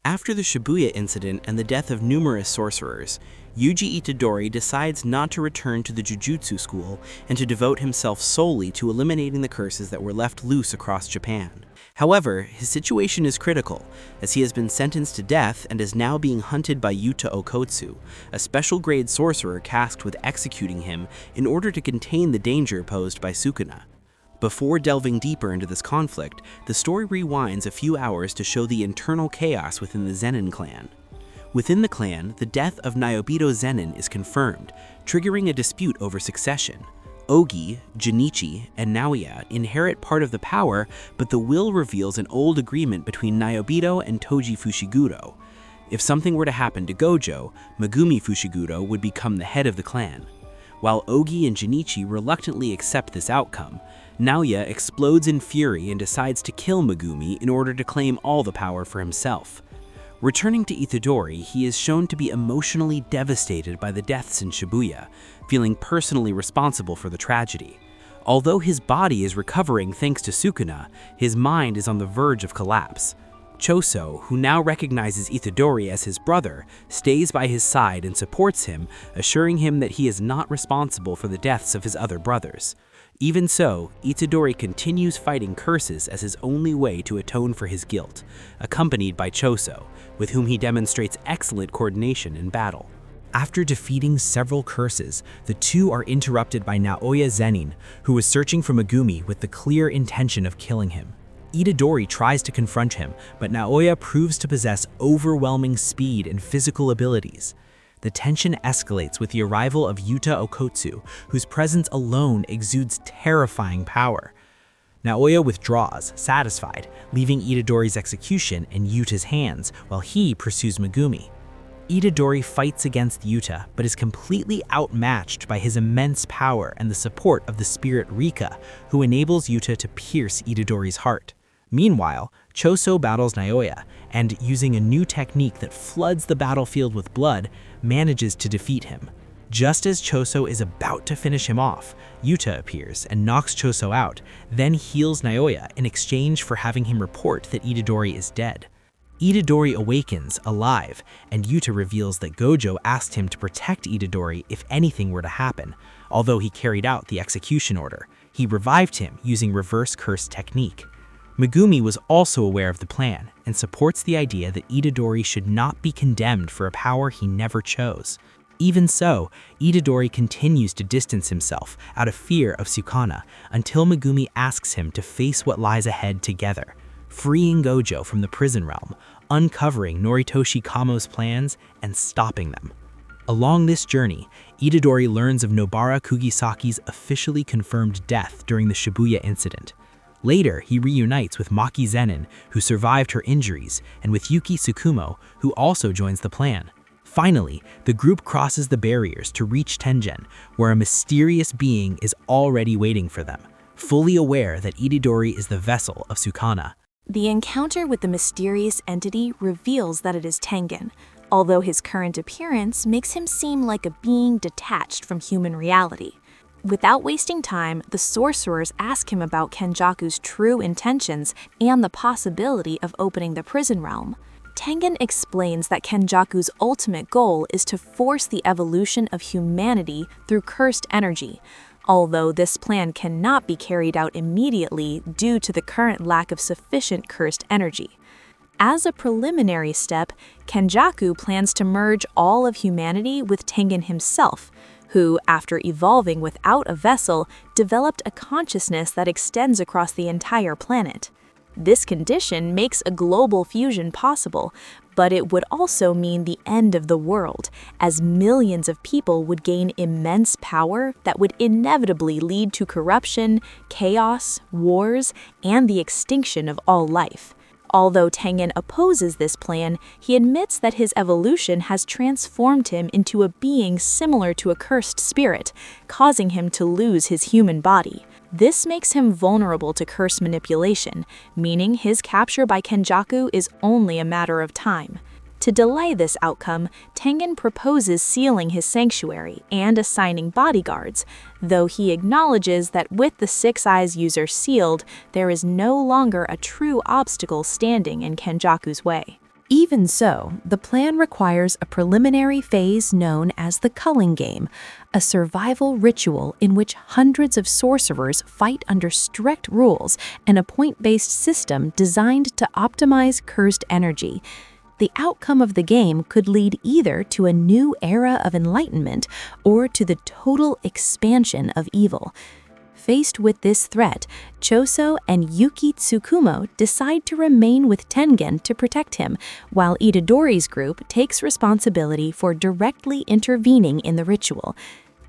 After the Shibuya incident and the death of numerous sorcerers, Yuji Itadori decides not to return to the Jujutsu school and to devote himself solely to eliminating the curses that were left loose across Japan. However, his situation is critical, as he has been sentenced to death and is now being hunted by Yuta Okotsu, a special-grade sorcerer tasked with executing him in order to contain the danger posed by Sukuna. Before delving deeper into this conflict, the story rewinds a few hours to show the internal chaos within the Zenin clan. Within the clan, the death of Nayobito Zenin is confirmed, triggering a dispute over succession. Ogi, Junichi, and Naoya inherit part of the power, but the will reveals an old agreement between Nayobito and Toji Fushiguro. If something were to happen to Gojo, Megumi Fushiguro would become the head of the clan. While Ogi and Junichi reluctantly accept this outcome, Naoya explodes in fury and decides to kill Megumi in order to claim all the power for himself. Returning to Itadori, he is shown to be emotionally devastated by the deaths in Shibuya, feeling personally responsible for the tragedy. Although his body is recovering thanks to Sukuna, his mind is on the verge of collapse. Choso, who now recognizes Itadori as his brother, stays by his side and supports him, assuring him that he is not responsible for the deaths of his other brothers. Even so, Itadori continues fighting curses as his only way to atone for his guilt, accompanied by Choso, with whom he demonstrates excellent coordination in battle. After defeating several curses, the two are interrupted by Naoya Zenin, who is searching for Megumi with the clear intention of killing him. Itadori tries to confront him, but Naoya proves to possess overwhelming speed and physical abilities. The tension escalates with the arrival of Yuta Okotsu, whose presence alone exudes terrifying power. Naoya withdraws, satisfied, leaving Itadori's execution in Yuta's hands while he pursues Megumi. Itadori fights against Yuta, but is completely outmatched by his immense power and the support of the spirit Rika, who enables Yuta to pierce Itadori's heart. Meanwhile, Choso battles Naoya, and using a new technique that floods the battlefield with blood, manages to defeat him. Just as Choso is about to finish him off, Yuta appears and knocks Choso out, then heals Naoya in exchange for having him report that Itadori is dead. Itadori awakens, alive, and Yuta reveals that Gojo asked him to protect Itadori if anything were to happen. Although he carried out the execution order, he revived him using reverse curse technique. Megumi was also aware of the plan and supports the idea that Itadori should not be condemned for a power he never chose. Even so, Itadori continues to distance himself out of fear of Sukuna until Megumi asks him to face what lies ahead together, freeing Gojo from the prison realm, uncovering Noritoshi Kamo's plans, and stopping them. Along this journey, Itadori learns of Nobara Kugisaki's officially confirmed death during the Shibuya incident. Later, he reunites with Maki Zenin, who survived her injuries, and with Yuki Tsukumo, who also joins the plan. Finally, the group crosses the barriers to reach Tengen, where a mysterious being is already waiting for them, fully aware that Itadori is the vessel of Sukuna. The encounter with the mysterious entity reveals that it is Tengen, although his current appearance makes him seem like a being detached from human reality. Without wasting time, the sorcerers ask him about Kenjaku's true intentions and the possibility of opening the prison realm. Tengen explains that Kenjaku's ultimate goal is to force the evolution of humanity through cursed energy, although this plan cannot be carried out immediately due to the current lack of sufficient cursed energy. As a preliminary step, Kenjaku plans to merge all of humanity with Tengen himself, who, after evolving without a vessel, developed a consciousness that extends across the entire planet. This condition makes a global fusion possible, but it would also mean the end of the world, as millions of people would gain immense power that would inevitably lead to corruption, chaos, wars, and the extinction of all life. Although Tengen opposes this plan, he admits that his evolution has transformed him into a being similar to a cursed spirit, causing him to lose his human body. This makes him vulnerable to curse manipulation, meaning his capture by Kenjaku is only a matter of time. To delay this outcome, Tengen proposes sealing his sanctuary and assigning bodyguards, though he acknowledges that with the Six Eyes user sealed, there is no longer a true obstacle standing in Kenjaku's way. Even so, the plan requires a preliminary phase known as the culling game, a survival ritual in which hundreds of sorcerers fight under strict rules and a point-based system designed to optimize cursed energy. The outcome of the game could lead either to a new era of enlightenment or to the total expansion of evil. Faced with this threat, Choso and Yuki Tsukumo decide to remain with Tengen to protect him, while Itadori's group takes responsibility for directly intervening in the ritual.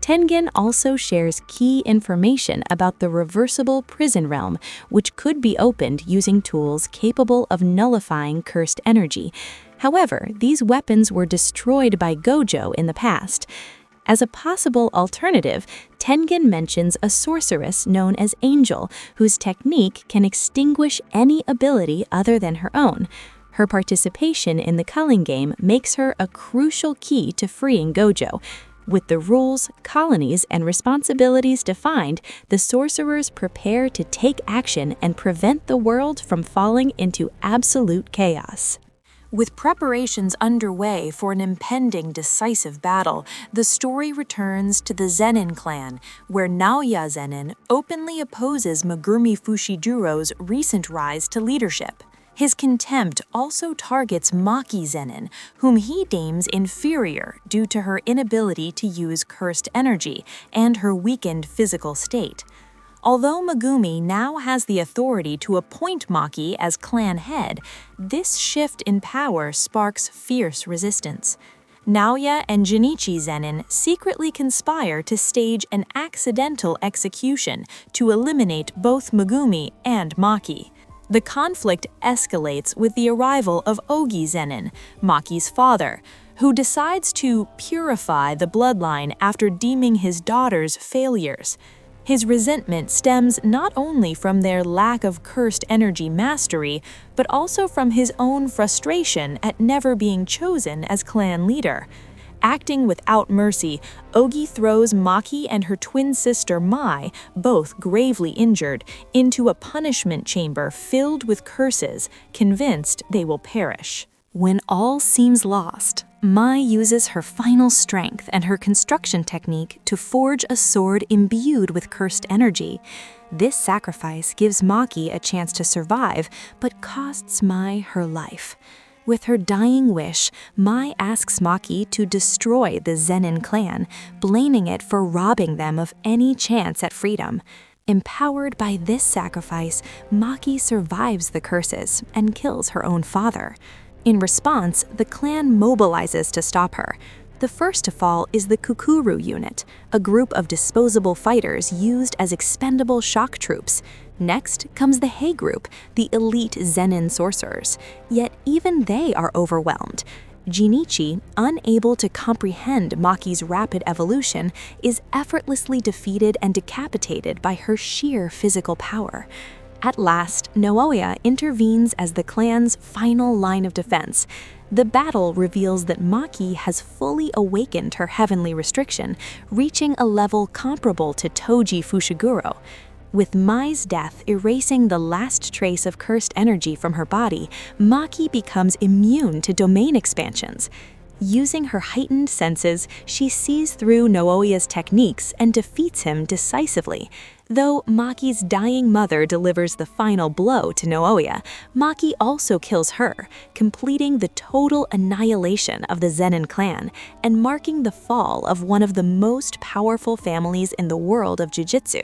Tengen also shares key information about the reversible prison realm, which could be opened using tools capable of nullifying cursed energy. However, these weapons were destroyed by Gojo in the past. As a possible alternative, Tengen mentions a sorceress known as Angel, whose technique can extinguish any ability other than her own. Her participation in the culling game makes her a crucial key to freeing Gojo. With the rules, colonies, and responsibilities defined, the sorcerers prepare to take action and prevent the world from falling into absolute chaos. With preparations underway for an impending decisive battle, the story returns to the Zenin clan, where Naoya Zenin openly opposes Megumi Fushijuro's recent rise to leadership. His contempt also targets Maki Zenin, whom he deems inferior due to her inability to use cursed energy and her weakened physical state. Although Megumi now has the authority to appoint Maki as clan head, this shift in power sparks fierce resistance. Naoya and Junichi Zenin secretly conspire to stage an accidental execution to eliminate both Megumi and Maki. The conflict escalates with the arrival of Ogi Zenin, Maki's father, who decides to purify the bloodline after deeming his daughter's failures. His resentment stems not only from their lack of cursed energy mastery, but also from his own frustration at never being chosen as clan leader. Acting without mercy, Ogi throws Maki and her twin sister Mai, both gravely injured, into a punishment chamber filled with curses, convinced they will perish. When all seems lost, Mai uses her final strength and her construction technique to forge a sword imbued with cursed energy. This sacrifice gives Maki a chance to survive, but costs Mai her life. With her dying wish, Mai asks Maki to destroy the Zenin clan, blaming it for robbing them of any chance at freedom. Empowered by this sacrifice, Maki survives the curses and kills her own father. In response, the clan mobilizes to stop her. The first to fall is the Kukuru unit, a group of disposable fighters used as expendable shock troops. Next comes the Hei group, the elite Zenin sorcerers, yet even they are overwhelmed. Junichi, unable to comprehend Maki's rapid evolution, is effortlessly defeated and decapitated by her sheer physical power. At last, Naoya intervenes as the clan's final line of defense. The battle reveals that Maki has fully awakened her heavenly restriction, reaching a level comparable to Toji Fushiguro. With Mai's death erasing the last trace of cursed energy from her body, Maki becomes immune to domain expansions. Using her heightened senses, she sees through Naoya's techniques and defeats him decisively. Though Maki's dying mother delivers the final blow to Naoya, Maki also kills her, completing the total annihilation of the Zenin clan and marking the fall of one of the most powerful families in the world of Jujutsu.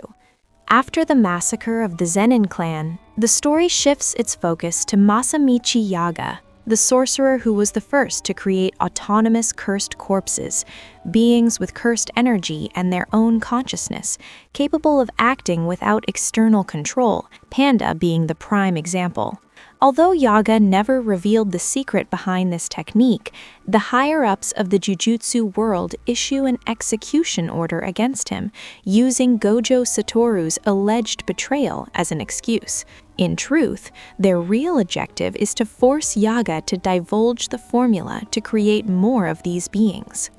After the massacre of the Zenin clan, the story shifts its focus to Masamichi Yaga, the sorcerer who was the first to create autonomous cursed corpses, beings with cursed energy and their own consciousness, capable of acting without external control, Panda being the prime example. Although Yaga never revealed the secret behind this technique, the higher-ups of the Jujutsu world issue an execution order against him, using Gojo Satoru's alleged betrayal as an excuse. In truth, their real objective is to force Yaga to divulge the formula to create more of these beings.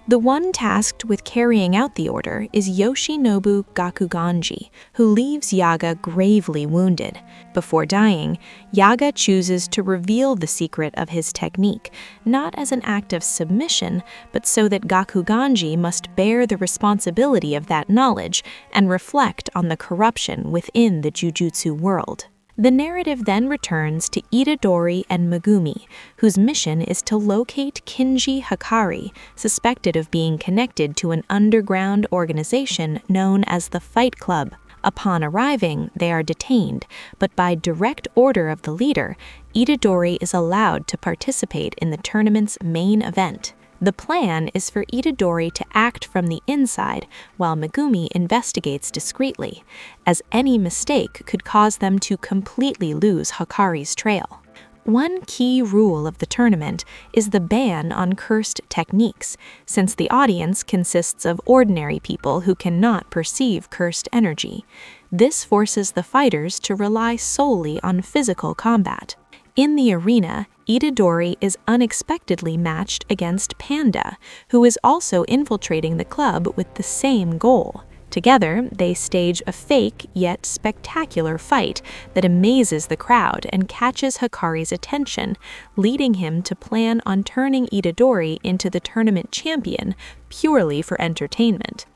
The one tasked with carrying out the order is Yoshinobu Gakuganji, who leaves Yaga gravely wounded. Before dying, Yaga chooses to reveal the secret of his technique, not as an act of submission, but so that Gakuganji must bear the responsibility of that knowledge and reflect on the corruption within the Jujutsu world. The narrative then returns to Itadori and Megumi, whose mission is to locate Kinji Hikari, suspected of being connected to an underground organization known as the Fight Club. Upon arriving, they are detained, but by direct order of the leader, Itadori is allowed to participate in the tournament's main event. The plan is for Itadori to act from the inside while Megumi investigates discreetly, as any mistake could cause them to completely lose Hikari's trail. One key rule of the tournament is the ban on cursed techniques, since the audience consists of ordinary people who cannot perceive cursed energy. This forces the fighters to rely solely on physical combat. In the arena, Itadori is unexpectedly matched against Panda, who is also infiltrating the club with the same goal. Together, they stage a fake yet spectacular fight that amazes the crowd and catches Hikari's attention, leading him to plan on turning Itadori into the tournament champion purely for entertainment.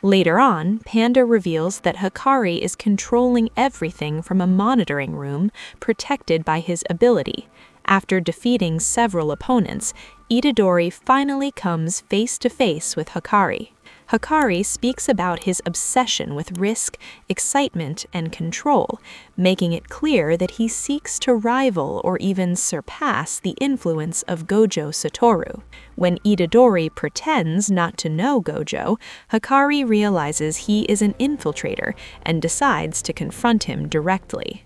Later on, Panda reveals that Hikari is controlling everything from a monitoring room protected by his ability. After defeating several opponents, Itadori finally comes face to face with Hikari. Hikari speaks about his obsession with risk, excitement, and control, making it clear that he seeks to rival or even surpass the influence of Gojo Satoru. When Itadori pretends not to know Gojo, Hikari realizes he is an infiltrator and decides to confront him directly.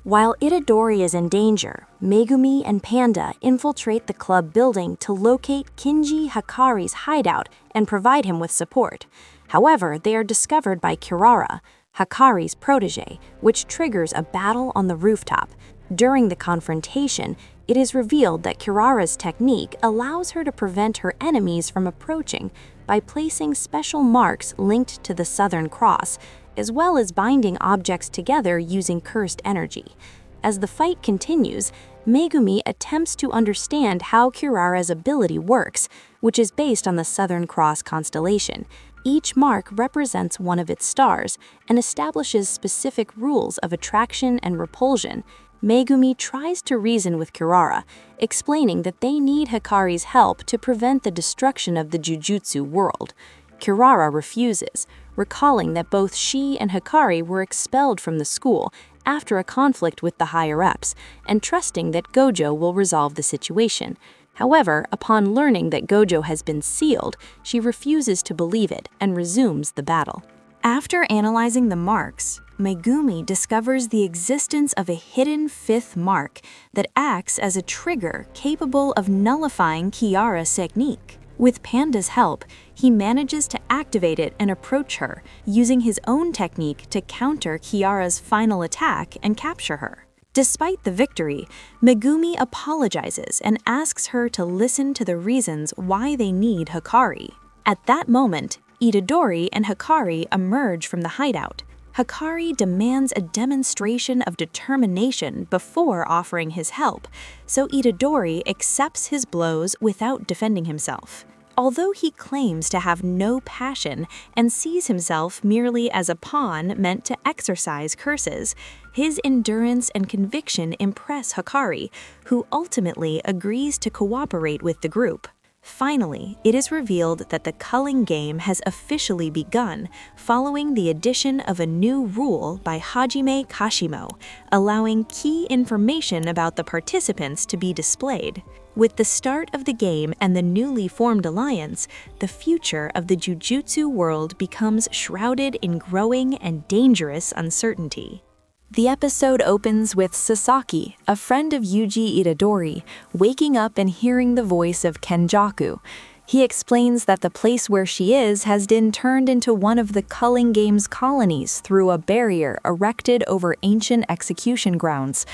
While Itadori is in danger, Megumi and Panda infiltrate the club building to locate Kinji Hikari's hideout and provide him with support. However, they are discovered by Kirara, Hikari's protege, which triggers a battle on the rooftop. During the confrontation, it is revealed that Kirara's technique allows her to prevent her enemies from approaching by placing special marks linked to the Southern Cross, as well as binding objects together using cursed energy. As the fight continues, Megumi attempts to understand how Kirara's ability works, which is based on the Southern Cross constellation. Each mark represents one of its stars and establishes specific rules of attraction and repulsion. Megumi tries to reason with Kirara, explaining that they need Hikari's help to prevent the destruction of the Jujutsu world. Kirara refuses, recalling that both she and Hikari were expelled from the school after a conflict with the higher-ups, and trusting that Gojo will resolve the situation. However, upon learning that Gojo has been sealed, she refuses to believe it and resumes the battle. After analyzing the marks, Megumi discovers the existence of a hidden fifth mark that acts as a trigger capable of nullifying Kiara's technique. With Panda's help, he manages to activate it and approach her, using his own technique to counter Kiara's final attack and capture her. Despite the victory, Megumi apologizes and asks her to listen to the reasons why they need Hikari. At that moment, Itadori and Hikari emerge from the hideout. Hikari demands a demonstration of determination before offering his help, so Itadori accepts his blows without defending himself. Although he claims to have no passion and sees himself merely as a pawn meant to exercise curses, his endurance and conviction impress Hikari, who ultimately agrees to cooperate with the group. Finally, it is revealed that the culling game has officially begun following the addition of a new rule by Hajime Kashimo, allowing key information about the participants to be displayed. With the start of the game and the newly formed alliance, the future of the Jujutsu world becomes shrouded in growing and dangerous uncertainty. The episode opens with Sasaki, a friend of Yuji Itadori, waking up and hearing the voice of Kenjaku. He explains that the place where she is has been turned into one of the culling game's colonies through a barrier erected over ancient execution grounds.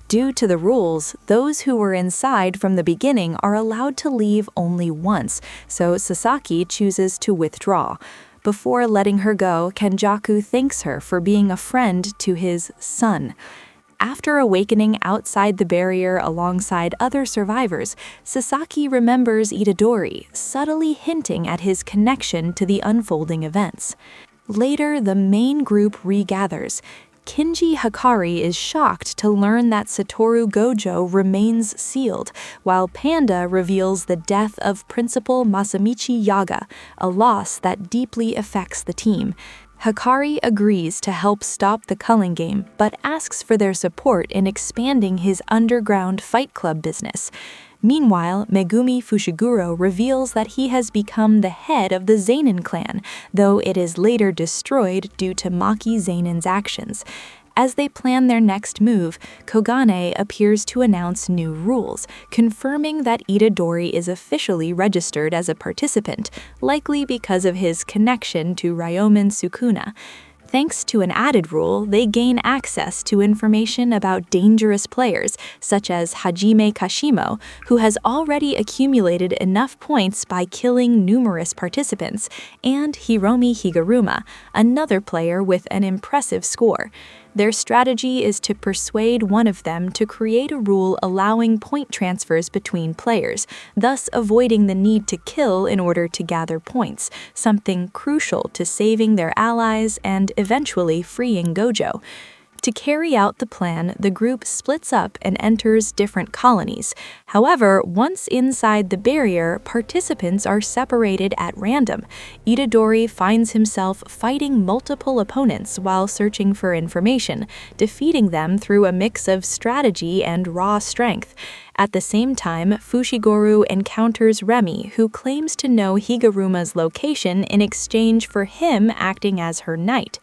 Due to the rules, those who were inside from the beginning are allowed to leave only once, so Sasaki chooses to withdraw. Before letting her go, Kenjaku thanks her for being a friend to his son. After awakening outside the barrier alongside other survivors, Sasaki remembers Itadori, subtly hinting at his connection to the unfolding events. Later, the main group regathers. Kinji Hikari is shocked to learn that Satoru Gojo remains sealed, while Panda reveals the death of Principal Masamichi Yaga, a loss that deeply affects the team. Hikari agrees to help stop the culling game, but asks for their support in expanding his underground fight club business. Meanwhile, Megumi Fushiguro reveals that he has become the head of the Zenin clan, though it is later destroyed due to Maki Zenin's actions. As they plan their next move, Kogane appears to announce new rules, confirming that Itadori is officially registered as a participant, likely because of his connection to Ryomen Sukuna. Thanks to an added rule, they gain access to information about dangerous players, such as Hajime Kashimo, who has already accumulated enough points by killing numerous participants, and Hiromi Higuruma, another player with an impressive score. Their strategy is to persuade one of them to create a rule allowing point transfers between players, thus avoiding the need to kill in order to gather points, something crucial to saving their allies and eventually freeing Gojo. To carry out the plan, the group splits up and enters different colonies. However, once inside the barrier, participants are separated at random. Itadori finds himself fighting multiple opponents while searching for information, defeating them through a mix of strategy and raw strength. At the same time, Fushiguro encounters Remy, who claims to know Higuruma's location in exchange for him acting as her knight.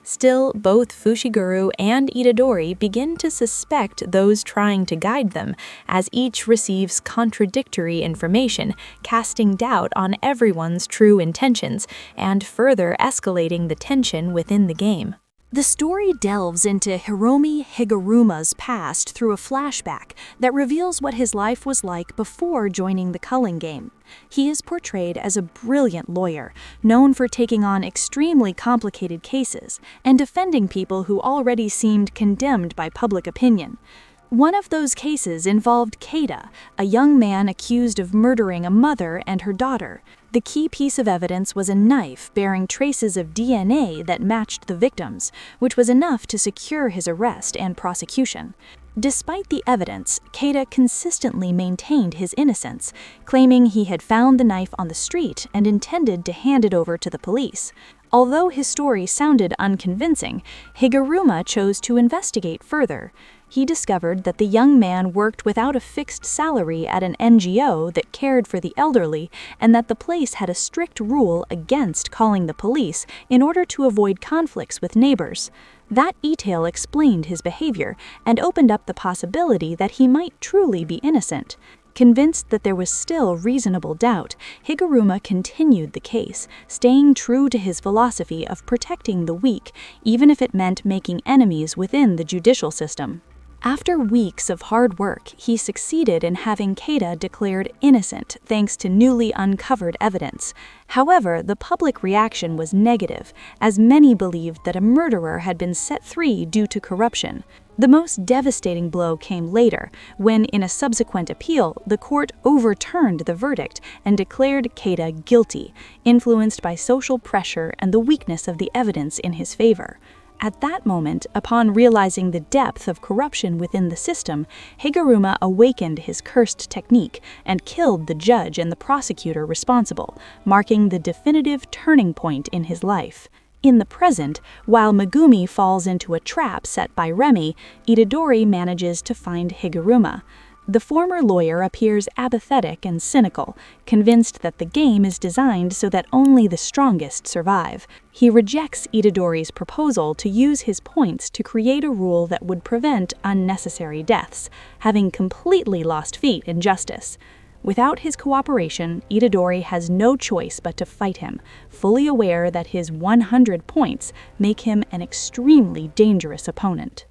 Still, both Fushiguro and Itadori begin to suspect those trying to guide them, as each receives contradictory information, casting doubt on everyone's true intentions, and further escalating the tension within the game. The story delves into Hiromi Higuruma's past through a flashback that reveals what his life was like before joining the culling game. He is portrayed as a brilliant lawyer, known for taking on extremely complicated cases and defending people who already seemed condemned by public opinion. One of those cases involved Keita, a young man accused of murdering a mother and her daughter. The key piece of evidence was a knife bearing traces of DNA that matched the victims, which was enough to secure his arrest and prosecution. Despite the evidence, Keita consistently maintained his innocence, claiming he had found the knife on the street and intended to hand it over to the police. Although his story sounded unconvincing, Higuruma chose to investigate further. He discovered that the young man worked without a fixed salary at an NGO that cared for the elderly, and that the place had a strict rule against calling the police in order to avoid conflicts with neighbors. That detail explained his behavior and opened up the possibility that he might truly be innocent. Convinced that there was still reasonable doubt, Higuruma continued the case, staying true to his philosophy of protecting the weak, even if it meant making enemies within the judicial system. After weeks of hard work, he succeeded in having Keita declared innocent thanks to newly uncovered evidence. However, the public reaction was negative, as many believed that a murderer had been set free due to corruption. The most devastating blow came later, when, in a subsequent appeal, the court overturned the verdict and declared Keita guilty, influenced by social pressure and the weakness of the evidence in his favor. At that moment, upon realizing the depth of corruption within the system, Higuruma awakened his cursed technique and killed the judge and the prosecutor responsible, marking the definitive turning point in his life. In the present, while Megumi falls into a trap set by Remy, Itadori manages to find Higuruma. The former lawyer appears apathetic and cynical, convinced that the game is designed so that only the strongest survive. He rejects Itadori's proposal to use his points to create a rule that would prevent unnecessary deaths, having completely lost faith in justice. Without his cooperation, Itadori has no choice but to fight him, fully aware that his 100 points make him an extremely dangerous opponent.